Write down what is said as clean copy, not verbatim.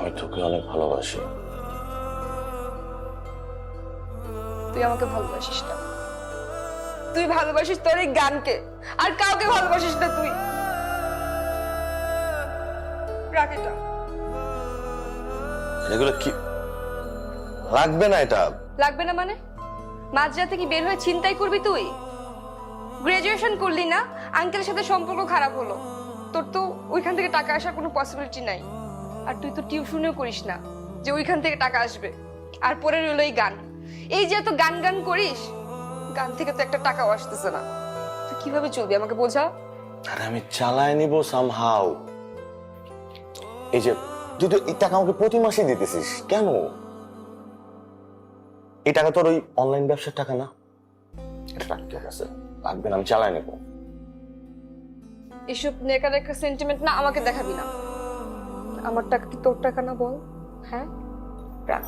আমি তোকে অনেক ভালোবাসি। তুই আমাকে ভালোবাসিস না, তুই ভালোবাসিস তোর এই গানকে, আর কাউকে ভালোবাসিস না তুই। রাখ এটা। এগুলো কি লাগবে না? এটা লাগবে না মানে? মাঝরাতে কি বের হয়ে ছিনতাই করবি তুই? গ্রাজুয়েশন করলি না, আঙ্কেলের সাথে সম্পর্ক খারাপ হলো, তোর তো ওইখান থেকে টাকা আসার কোনো পসিবিলিটি নাই। আর তুই তো টিউশনও করিস না যে ওইখান থেকে টাকা আসবে। আর পরে রইলো এই গান, এই যে এত গান গান করিস, গান থেকে তো একটা টাকাও আসতেছে না। তুই কিভাবে চলবি আমাকে বোঝা। আরে আমি চালায় নিব সামহাউ। এই যে তুই তো এই টাকা আমাকে প্রতি মাসে দিতেছিস কেন? এই টাকা তোর ওই অনলাইন ব্যবসার টাকা না? এটা রাখ তোর কাছে, লাগবে না, আমি চালায় নেব। এসব নেকা নেকা সেন্টিমেন্ট না আমাকে দেখাবি না। আমার টাকা কি তোর টাকা না বল? হ্যাঁ, রাখ।